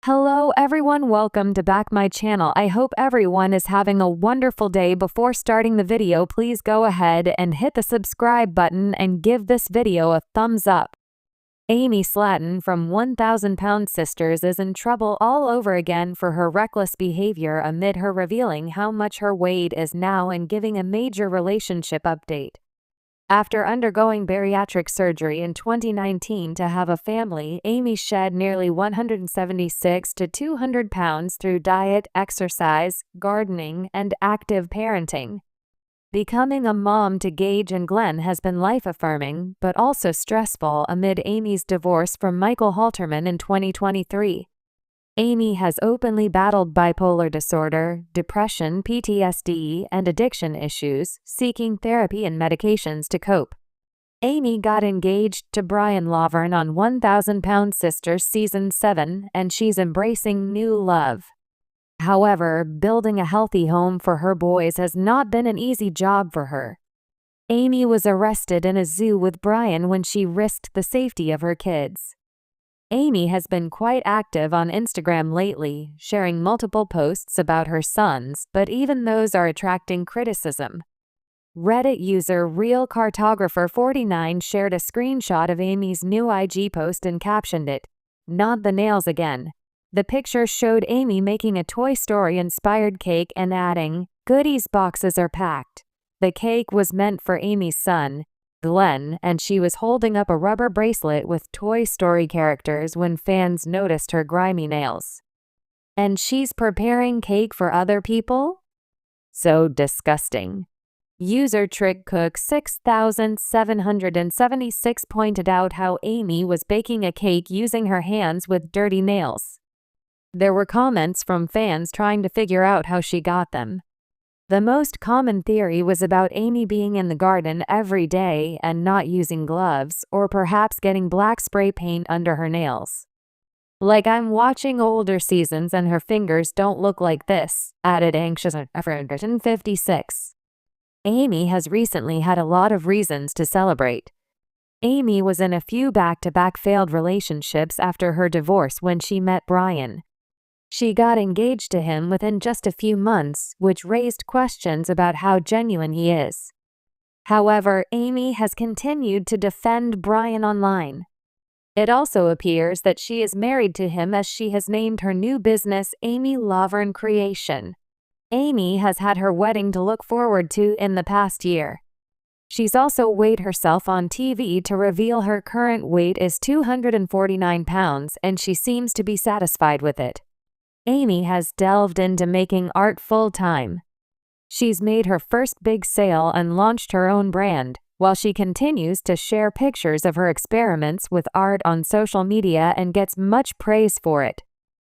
Hello everyone, welcome to back my channel. I hope everyone is having a wonderful day. Before starting the video, please go ahead and hit the subscribe button and give this video a thumbs up. Amy Slaton from 1000 Pound Sisters is in trouble all over again for her reckless behavior amid her revealing how much her weight is now and giving a major relationship update. After undergoing bariatric surgery in 2019 to have a family, Amy shed nearly 176 to 200 pounds through diet, exercise, gardening, and active parenting. Becoming a mom to Gage and Glenn has been life-affirming, but also stressful amid Amy's divorce from Michael Halterman in 2023. Amy has openly battled bipolar disorder, depression, PTSD, and addiction issues, seeking therapy and medications to cope. Amy got engaged to Brian Laverne on 1000 Pound Sisters Season 7, and she's embracing new love. However, building a healthy home for her boys has not been an easy job for her. Amy was arrested in a zoo with Brian when she risked the safety of her kids. Amy has been quite active on Instagram lately, sharing multiple posts about her sons, but even those are attracting criticism. Reddit user RealCartographer49 shared a screenshot of Amy's new IG post and captioned it, "Not the nails again." The picture showed Amy making a Toy Story-inspired cake and adding, "Goodies boxes are packed." The cake was meant for Amy's son, Glenn, and she was holding up a rubber bracelet with Toy Story characters when fans noticed her grimy nails. And she's preparing cake for other people? So disgusting. User TrickCook6776 pointed out how Amy was baking a cake using her hands with dirty nails. There were comments from fans trying to figure out how she got them. The most common theory was about Amy being in the garden every day and not using gloves, or perhaps getting black spray paint under her nails. "Like I'm watching older seasons and her fingers don't look like this," added anxious 56. Amy has recently had a lot of reasons to celebrate. Amy was in a few back-to-back failed relationships after her divorce when she met Brian. She got engaged to him within just a few months, which raised questions about how genuine he is. However, Amy has continued to defend Brian online. It also appears that she is married to him, as she has named her new business Amy Laverne Creation. Amy has had her wedding to look forward to in the past year. She's also weighed herself on TV to reveal her current weight is 249 pounds, and she seems to be satisfied with it. Amy has delved into making art full-time. She's made her first big sale and launched her own brand, while she continues to share pictures of her experiments with art on social media and gets much praise for it.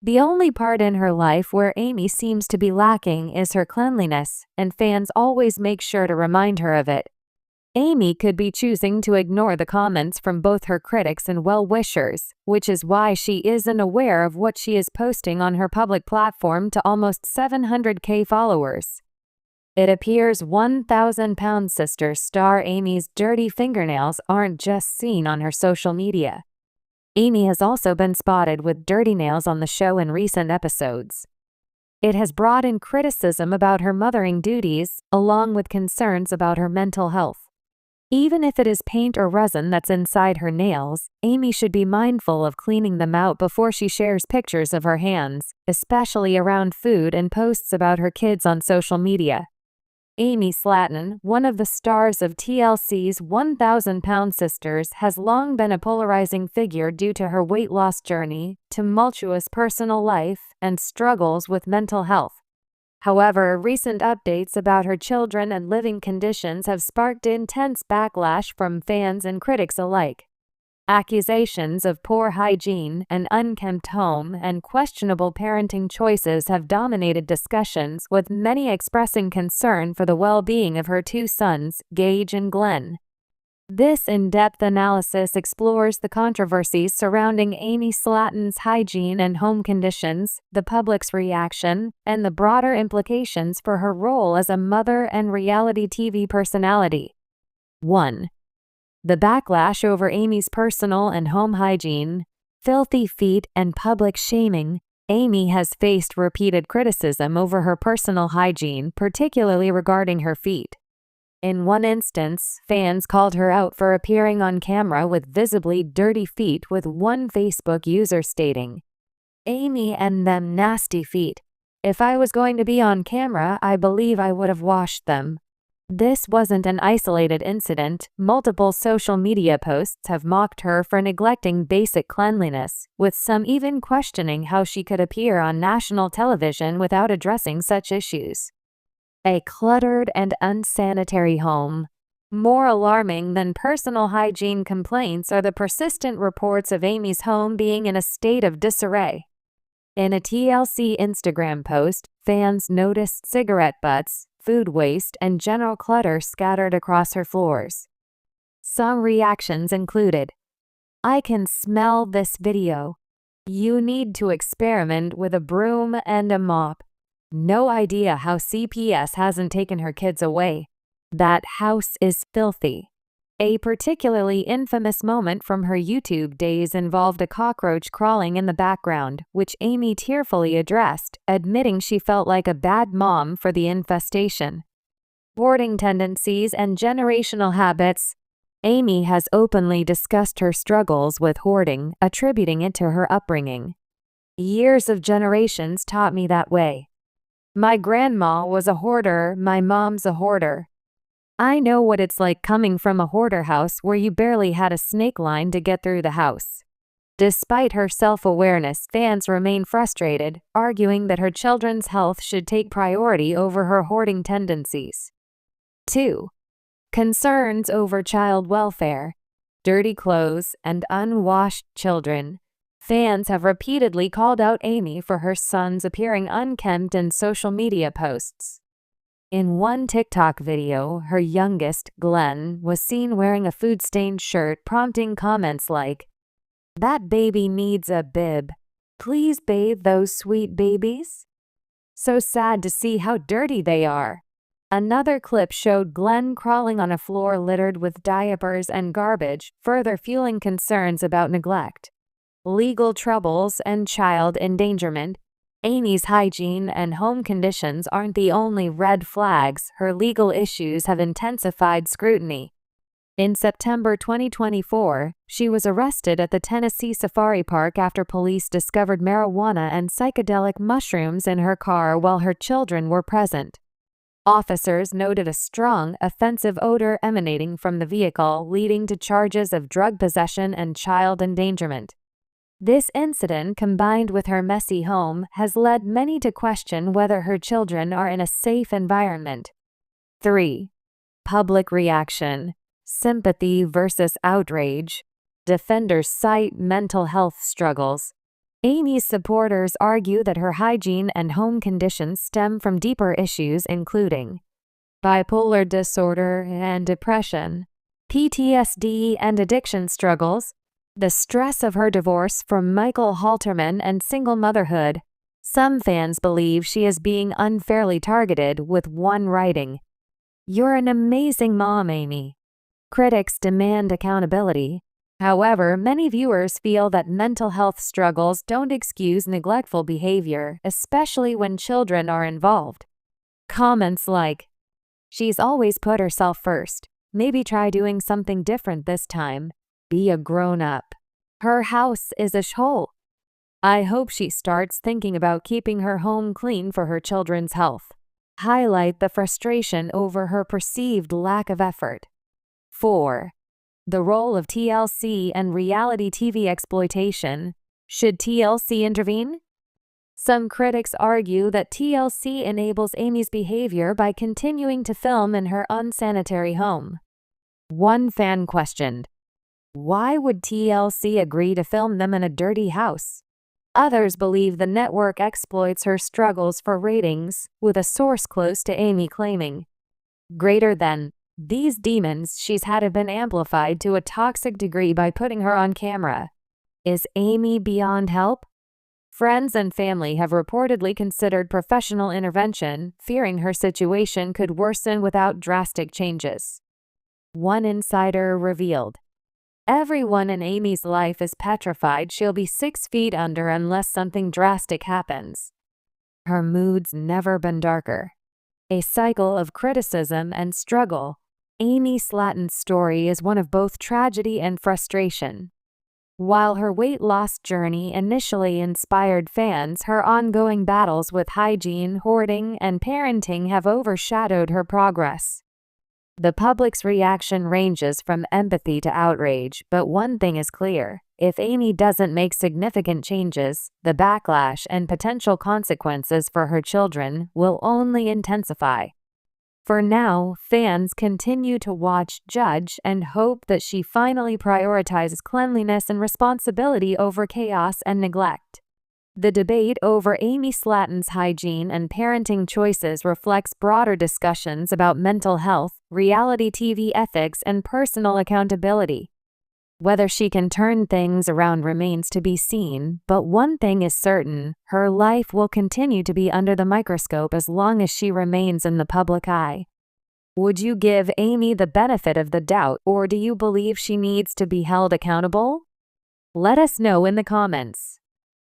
The only part in her life where Amy seems to be lacking is her cleanliness, and fans always make sure to remind her of it. Amy could be choosing to ignore the comments from both her critics and well-wishers, which is why she isn't aware of what she is posting on her public platform to almost 700K followers. It appears 1000 Pound Sisters star Amy's dirty fingernails aren't just seen on her social media. Amy has also been spotted with dirty nails on the show in recent episodes. It has brought in criticism about her mothering duties, along with concerns about her mental health. Even if it is paint or resin that's inside her nails, Amy should be mindful of cleaning them out before she shares pictures of her hands, especially around food and posts about her kids on social media. Amy Slaton, one of the stars of TLC's 1000 Pound Sisters, has long been a polarizing figure due to her weight loss journey, tumultuous personal life, and struggles with mental health. However, recent updates about her children and living conditions have sparked intense backlash from fans and critics alike. Accusations of poor hygiene, an unkempt home, and questionable parenting choices have dominated discussions, with many expressing concern for the well-being of her two sons, Gage and Glenn. This in-depth analysis explores the controversies surrounding Amy Slaton's hygiene and home conditions, the public's reaction, and the broader implications for her role as a mother and reality TV personality. 1. The backlash over Amy's personal and home hygiene, filthy feet, and public shaming. Amy has faced repeated criticism over her personal hygiene, particularly regarding her feet. In one instance, fans called her out for appearing on camera with visibly dirty feet, with one Facebook user stating, "Amy and them nasty feet. If I was going to be on camera, I believe I would have washed them." This wasn't an isolated incident. Multiple social media posts have mocked her for neglecting basic cleanliness, with some even questioning how she could appear on national television without addressing such issues. A cluttered and unsanitary home. More alarming than personal hygiene complaints are the persistent reports of Amy's home being in a state of disarray. In a TLC Instagram post, fans noticed cigarette butts, food waste, and general clutter scattered across her floors. Some reactions included, "I can smell this video. You need to experiment with a broom and a mop. No idea how CPS hasn't taken her kids away. That house is filthy." A particularly infamous moment from her YouTube days involved a cockroach crawling in the background, which Amy tearfully addressed, admitting she felt like a bad mom for the infestation. Hoarding tendencies and generational habits. Amy has openly discussed her struggles with hoarding, attributing it to her upbringing. "Years of generations taught me that way. My grandma was a hoarder, my mom's a hoarder. I know what it's like coming from a hoarder house where you barely had a snake line to get through the house." Despite her self-awareness, fans remain frustrated, arguing that her children's health should take priority over her hoarding tendencies. 2. Concerns over child welfare. Dirty clothes and unwashed children. Fans have repeatedly called out Amy for her sons appearing unkempt in social media posts. In one TikTok video, her youngest, Glenn, was seen wearing a food-stained shirt, prompting comments like, "That baby needs a bib. Please bathe those sweet babies. So sad to see how dirty they are." Another clip showed Glenn crawling on a floor littered with diapers and garbage, further fueling concerns about neglect. Legal troubles and child endangerment. Amy's hygiene and home conditions aren't the only red flags. Her legal issues have intensified scrutiny. In September 2024, she was arrested at the Tennessee Safari Park after police discovered marijuana and psychedelic mushrooms in her car while her children were present. Officers noted a strong, offensive odor emanating from the vehicle, leading to charges of drug possession and child endangerment. This incident, combined with her messy home, has led many to question whether her children are in a safe environment. 3. Public reaction. Sympathy versus outrage. Defenders cite mental health struggles. Amy's supporters argue that her hygiene and home conditions stem from deeper issues including bipolar disorder and depression, PTSD and addiction struggles, the stress of her divorce from Michael Halterman, and single motherhood. Some fans believe she is being unfairly targeted, with one writing, "You're an amazing mom, Amy." Critics demand accountability. However, many viewers feel that mental health struggles don't excuse neglectful behavior, especially when children are involved. Comments like, "She's always put herself first. Maybe try doing something different this time. Be a grown-up. Her house is a shithole. I hope she starts thinking about keeping her home clean for her children's health." Highlight the frustration over her perceived lack of effort. 4. The role of TLC and reality TV exploitation. Should TLC intervene? Some critics argue that TLC enables Amy's behavior by continuing to film in her unsanitary home. One fan questioned, "Why would TLC agree to film them in a dirty house?" Others believe the network exploits her struggles for ratings, with a source close to Amy claiming, "Greater than these demons she's had have been amplified to a toxic degree by putting her on camera. Is Amy beyond help?" Friends and family have reportedly considered professional intervention, fearing her situation could worsen without drastic changes. One insider revealed, Everyone in Amy's life is petrified she'll be 6 feet under unless something drastic happens. Her mood's never been darker. A cycle of criticism and struggle. Amy Slaton's story is one of both tragedy and frustration. While her weight loss journey initially inspired fans, her ongoing battles with hygiene, hoarding, and parenting have overshadowed her progress. The public's reaction ranges from empathy to outrage, but one thing is clear: if Amy doesn't make significant changes, the backlash and potential consequences for her children will only intensify. For now, fans continue to watch, judge, and hope that she finally prioritizes cleanliness and responsibility over chaos and neglect. The debate over Amy Slaton's hygiene and parenting choices reflects broader discussions about mental health, reality TV ethics, and personal accountability. Whether she can turn things around remains to be seen, but one thing is certain: her life will continue to be under the microscope as long as she remains in the public eye. Would you give Amy the benefit of the doubt, or do you believe she needs to be held accountable? Let us know in the comments.